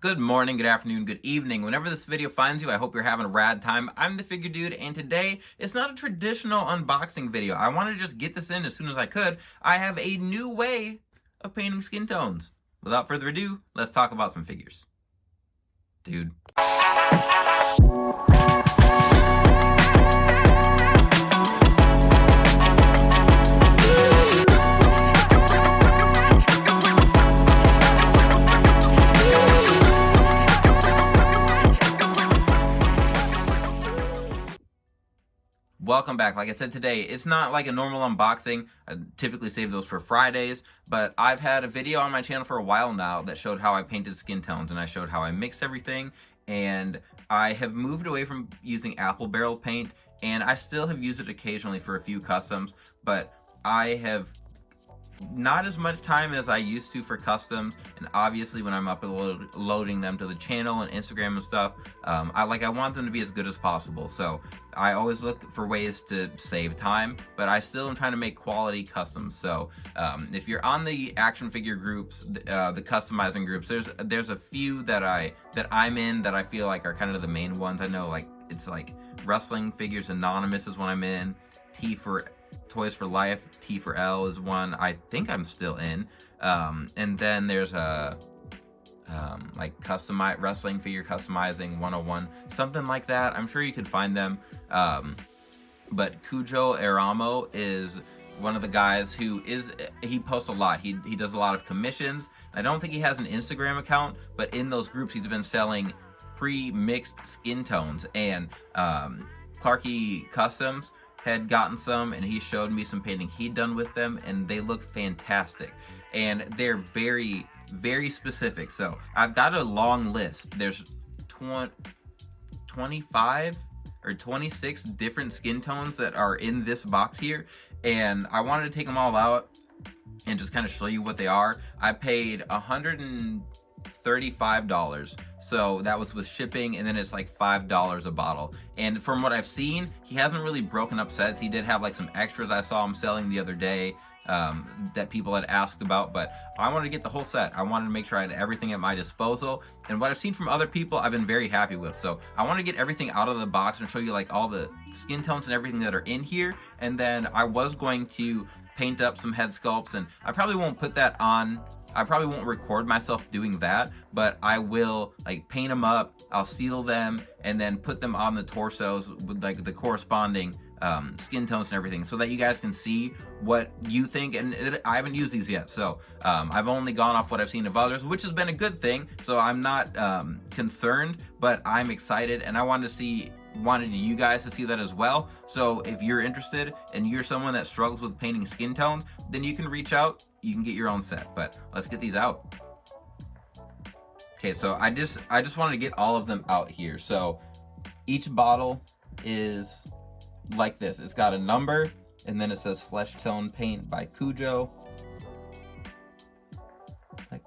Good morning, good afternoon, good evening. Whenever this video finds you, I hope you're having a rad time. I'm the Figure Dude, and today it's not a traditional unboxing video. I wanted to just get this in as soon as I could. I have a new way of painting skin tones. Without further ado, let's talk about some figures. Dude. Welcome back. Like I said today, it's not like a normal unboxing. I typically save those for Fridays, but I've had a video on my channel for a while now that showed how I painted skin tones, and I showed how I mixed everything, and I have moved away from using apple barrel paint, and I still have used it occasionally for a few customs, but I have not as much time as I used to for customs, and obviously when I'm uploading them to the channel and Instagram and stuff, I want them to be as good as possible. So I always look for ways to save time, but I still am trying to make quality customs. So if you're on the action figure groups, the customizing groups, there's a few that I'm in that I feel like are kind of the main ones. I know, like, it's like Wrestling Figures Anonymous is one I'm in. Toys for Life, T for L is one I think I'm still in, and then there's a like Wrestling Figure Customizing 101, something like that. I'm sure you could find them, but Cujo Eramo is one of the guys who he posts a lot. He does a lot of commissions. I don't think he has an Instagram account, but in those groups he's been selling pre-mixed skin tones, and Clarky Customs had gotten some, and he showed me some painting he'd done with them, and they look fantastic, and they're very, very specific. So I've got a long list. There's 25 or 26 different skin tones that are in this box here, and I wanted to take them all out and just kind of show you what they are. I paid $135, so that was with shipping, and then it's like $5 a bottle. And from what I've seen, he hasn't really broken up sets. He did have like some extras I saw him selling the other day that people had asked about, but I wanted to get the whole set. I wanted to make sure I had everything at my disposal, and what I've seen from other people I've been very happy with. So I want to get everything out of the box and show you like all the skin tones and everything that are in here, and then I was going to paint up some head sculpts, and I probably won't put that on. I probably won't record myself doing that, but I will like paint them up, I'll seal them, and then put them on the torsos with like the corresponding skin tones and everything, so that you guys can see what you think. And I haven't used these yet, so I've only gone off what I've seen of others, which has been a good thing, so I'm not concerned, but I'm excited, and I wanted you guys to see that as well. So if you're interested and you're someone that struggles with painting skin tones, then you can reach out. You can get your own set, but let's get these out. Okay, so I just wanted to get all of them out here. So each bottle is like this. It's got a number, and then it says Fleshtone Paint by Cujo. Like,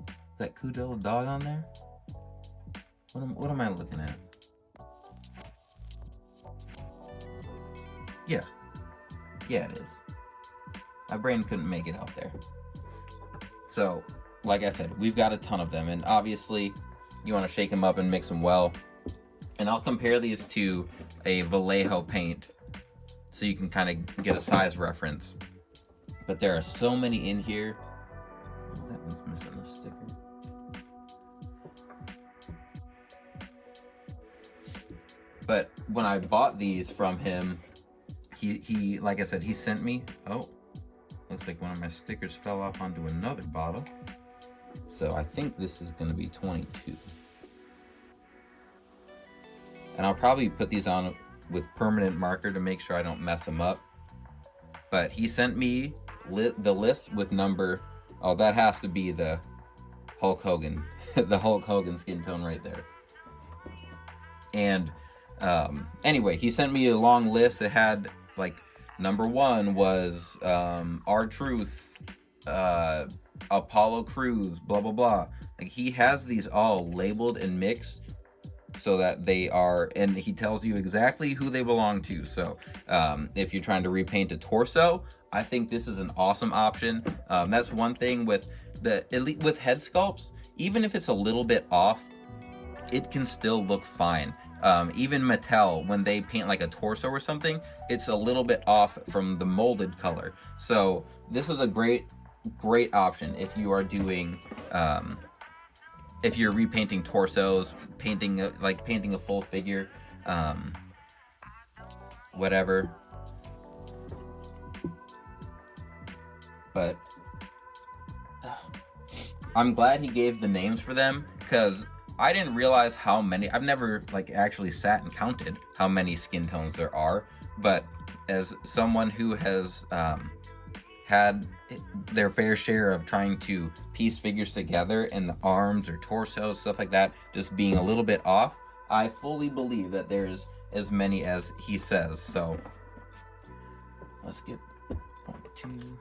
is that Cujo dog on there? What am I looking at? Yeah, it is. My brain couldn't make it out there. So, like I said, we've got a ton of them, and obviously you want to shake them up and mix them well. And I'll compare these to a Vallejo paint so you can kind of get a size reference. But there are so many in here. Oh, that one's missing a sticker. But when I bought these from him, he like I said, he sent me, oh, looks like one of my stickers fell off onto another bottle. So I think this is going to be 22. And I'll probably put these on with permanent marker to make sure I don't mess them up. But he sent me the list with number, oh, that has to be the Hulk Hogan, the Hulk Hogan skin tone right there. And anyway, he sent me a long list that had like, number 1 was R-Truth, Apollo Crews, blah blah blah. Like, he has these all labeled and mixed so that they are, and he tells you exactly who they belong to. So if you're trying to repaint a torso, I think this is an awesome option. That's one thing with head sculpts. even if it's a little bit off, it can still look fine. Even Mattel, when they paint like a torso or something, it's a little bit off from the molded color. So this is a great option if you are doing, if you're repainting torsos, painting a full figure, whatever. But I'm glad he gave the names for them, because I didn't realize how many. I've never like actually sat and counted how many Skintones there are, but as someone who has had their fair share of trying to piece figures together, and the arms or torsos, stuff like that, just being a little bit off, I fully believe that there's as many as he says. So let's get 1, 2.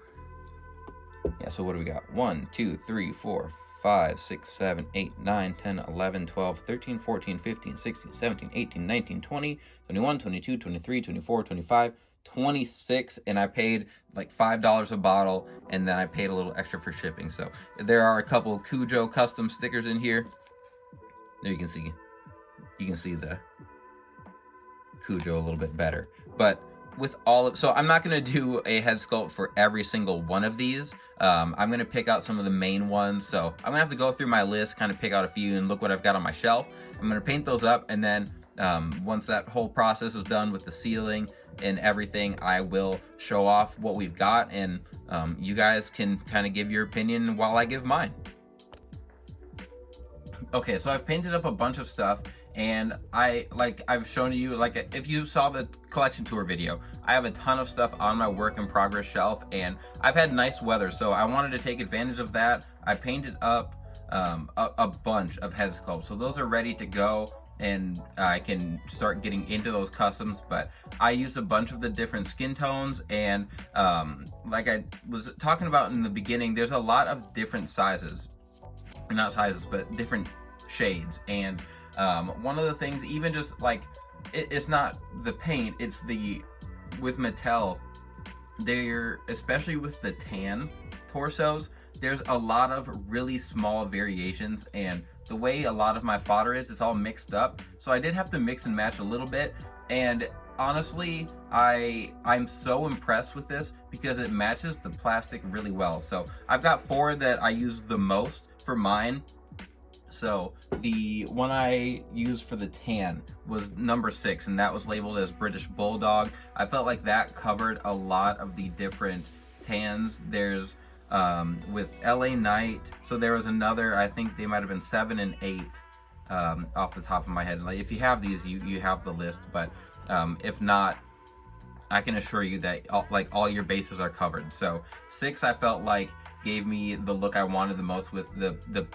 Yeah, so what do we got? 1, 2, 3, 4, 5, 6, 7, 8, 9, 10, 11, 12, 13, 14, 15, 16, 17, 18, 19, 20, 21, 22, 23, 24, 25, 26, and I paid like $5 a bottle, and then I paid a little extra for shipping. So there are a couple Cujo custom stickers in here. There you can see the Cujo a little bit better. But with all of, so I'm not going to do a head sculpt for every single one of these. I'm going to pick out some of the main ones. So I'm going to have to go through my list, kind of pick out a few and look what I've got on my shelf. I'm going to paint those up, and then once that whole process is done with the sealing and everything, I will show off what we've got, and you guys can kind of give your opinion while I give mine. Okay, so I've painted up a bunch of stuff, and I've shown you, like, if you saw the collection tour video, I have a ton of stuff on my work in progress shelf, and I've had nice weather, so I wanted to take advantage of that. I painted up a bunch of head sculpts, so those are ready to go, and I can start getting into those customs. But I used a bunch of the different skin tones, and like I was talking about in the beginning, there's a lot of different sizes, not sizes, but different shades. And one of the things, even just like, it's not the paint, it's with Mattel, especially with the tan torsos, there's a lot of really small variations, and the way a lot of my fodder is, it's all mixed up. So I did have to mix and match a little bit, and honestly, I'm so impressed with this because it matches the plastic really well. So I've got 4 that I use the most for mine. So the one I used for the tan was number 6, and that was labeled as British Bulldog. I felt like that covered a lot of the different tans. There's with LA Night, so there was another, I think they might have been 7 and 8 off the top of my head. Like, if you have these, you have the list, but if not, I can assure you that all your bases are covered. So 6, I felt like, gave me the look I wanted the most with the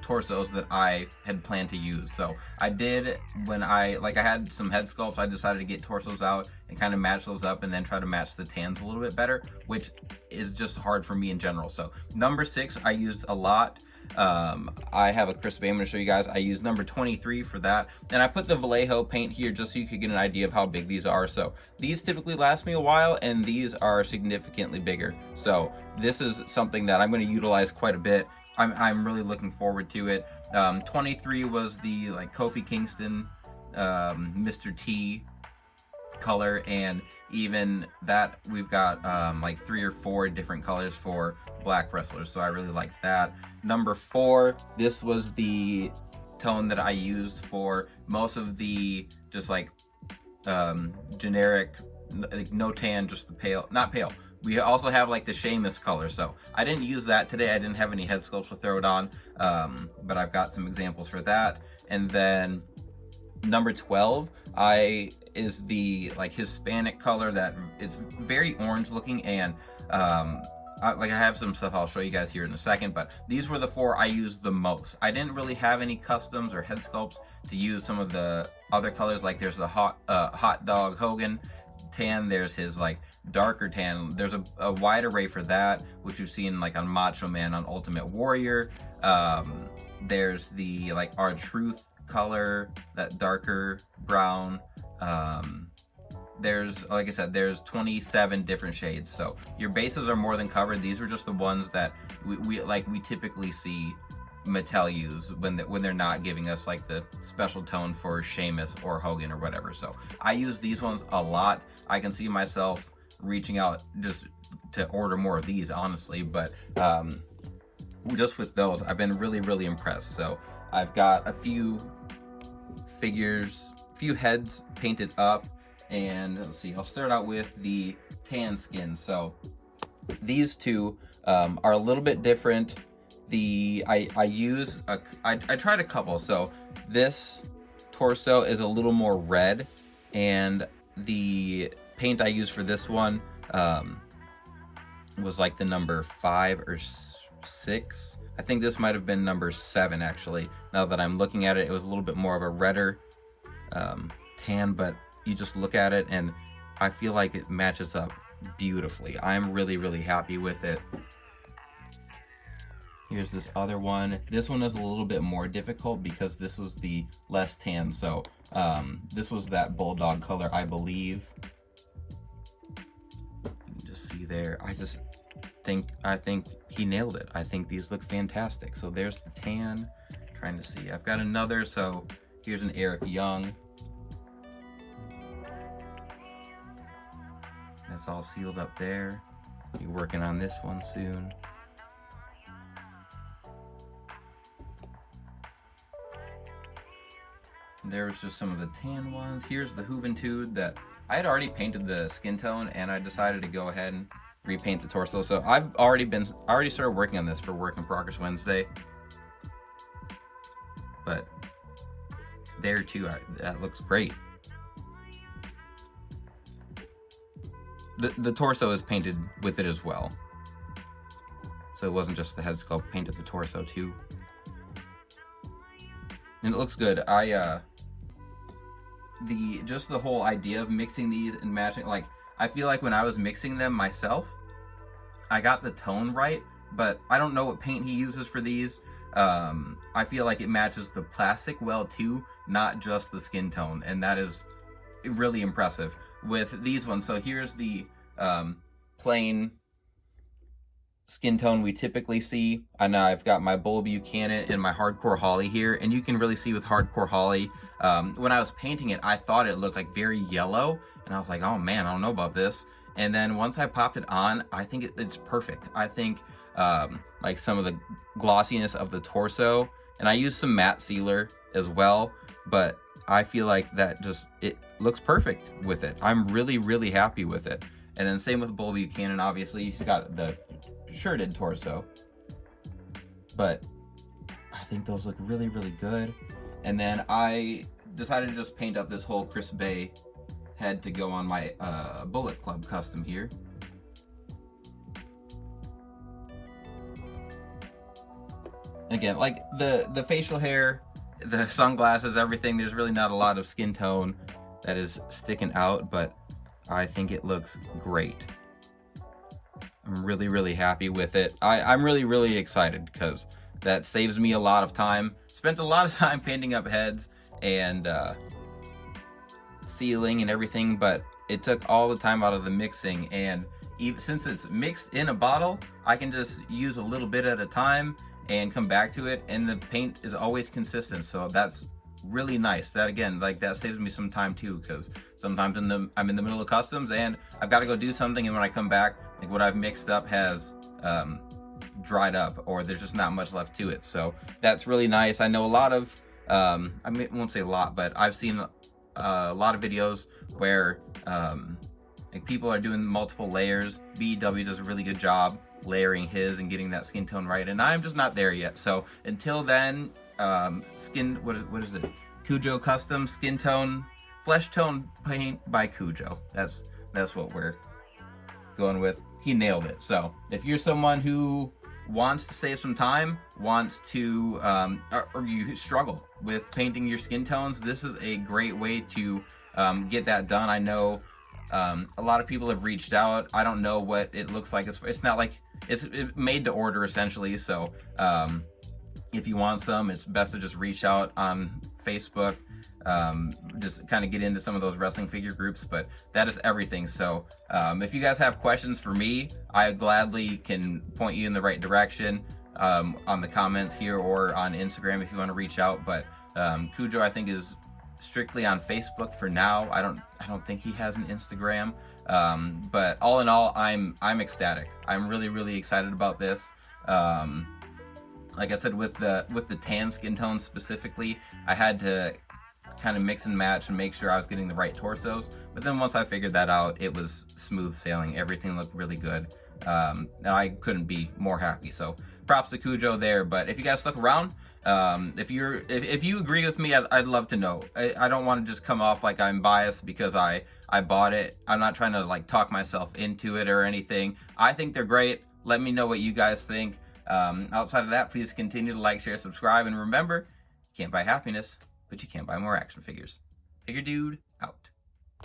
torsos that I had planned to use. So I did, when I had some head sculpts, I decided to get torsos out and kind of match those up, and then try to match the tans a little bit better, which is just hard for me in general. So number 6 I used a lot. I have a crisp I'm going to show you guys. I used number 23 for that, and I put the Vallejo paint here just so you could get an idea of how big these are. So these typically last me a while, and these are significantly bigger. So this is something that I'm going to utilize quite a bit. I'm really looking forward to it. 23 was the Kofi Kingston Mr. T color, and even that we've got 3 or 4 different colors for black wrestlers, so I really like that. Number 4, this was the tone that I used for most of the just generic, no tan, just the pale, not pale. We also have the Sheamus color, so I didn't use that today. I didn't have any head sculpts to throw it on, but I've got some examples for that. And then number 12 is the Hispanic color that it's very orange looking, and I have some stuff I'll show you guys here in a second, but these were the 4 I used the most. I didn't really have any customs or head sculpts to use some of the other colors. Like there's the hot dog Hogan tan, there's his darker tan, there's a wide array for that, which you've seen on Macho Man, on Ultimate Warrior. There's the R-Truth color, that darker brown. There's, like I said, there's 27 different shades, so your bases are more than covered. These were just the ones that we typically see Mattel use when they're not giving us like the special tone for Sheamus or Hogan or whatever. So I use these ones a lot. I can see myself reaching out just to order more of these, honestly, but just with those, I've been really impressed. So I've got a few figures, few heads painted up, and let's see, I'll start out with the tan skin. So these two are a little bit different. I tried a couple. So this torso is a little more red, and the paint I used for this one was like the number 5 or 6. I think this might have been number 7 actually. Now that I'm looking at it, it was a little bit more of a redder tan, but you just look at it and I feel like it matches up beautifully. I'm really happy with it. Here's this other one. This one is a little bit more difficult because this was the less tan. So this was that bulldog color, I believe. You can just see there. I think he nailed it. I think these look fantastic. So there's the tan. Trying to see. I've got another. So here's an Eric Young. That's all sealed up there. Be working on this one soon. There's just some of the tan ones. Here's the Juventud that I had already painted the skin tone, and I decided to go ahead and repaint the torso. So I already started working on this for Work in Progress Wednesday. But there too, that looks great. The torso is painted with it as well. So it wasn't just the head sculpt, painted the torso too. And it looks good. Just the whole idea of mixing these and matching, like, I feel like when I was mixing them myself, I got the tone right, but I don't know what paint he uses for these. I feel like it matches the plastic well too, not just the skin tone, and that is really impressive with these ones. So here's the plain skin tone we typically see. And I've got my Bull Buchanan and my Hardcore Holly here, and you can really see with Hardcore Holly, when I was painting it, I thought it looked like very yellow, and I was like, oh man, I don't know about this. And then once I popped it on, I think it's perfect. I think like some of the glossiness of the torso, and I used some matte sealer as well, but I feel like that just, it looks perfect with it. I'm really happy with it. And then same with Bull Buchanan, obviously he's got the shirted torso, but I think those look really good. And then I decided to just paint up this whole Chris Bay head to go on my Bullet Club custom here. Again, like the facial hair, the sunglasses, everything, there's really not a lot of skin tone that is sticking out, but I think it looks great. I'm really happy with it. I'm really excited because that saves me a lot of time. Spent a lot of time painting up heads and sealing and everything, but it took all the time out of the mixing, and even since it's mixed in a bottle, I can just use a little bit at a time and come back to it, and the paint is always consistent. So that's really nice. That, again, like, that saves me some time too, because sometimes I'm in the middle of customs and I've got to go do something, and when I come back, like, what I've mixed up has dried up, or there's just not much left to it. So that's really nice. I know a lot of I won't say a lot, but I've seen a lot of videos where like, people are doing multiple layers. BW does a really good job layering his and getting that skin tone right, and I'm just not there yet. So until then, what is it? Cujo Custom Skin Tone Fleshtone paint by Cujo. That's what we're going with. He nailed it. So if you're someone who wants to save some time, wants to or you struggle with painting your skin tones, this is a great way to get that done. I know a lot of people have reached out. I don't know what it looks like. It's not like it's made to order essentially. So if you want some, it's best to just reach out on Facebook. Just kind of get into some of those wrestling figure groups, but that is everything. So if you guys have questions for me, I gladly can point you in the right direction. on the comments here or on Instagram if you want to reach out. But Cujo, I think, is strictly on Facebook for now. I don't think he has an Instagram. But all in all, I'm ecstatic. I'm really excited about this. Like I said, with the tan skin tone specifically, I had to kind of mix and match and make sure I was getting the right torsos. But then once I figured that out, it was smooth sailing. Everything looked really good. And I couldn't be more happy. So props to Cujo there. But if you guys stuck around, if you agree with me, I'd love to know. I don't want to just come off like I'm biased because I bought it. I'm not trying to like talk myself into it or anything. I think they're great. Let me know what you guys think. Outside of that, please continue to like, share, subscribe, and remember, you can't buy happiness, but you can buy more action figures. Figure Dude out.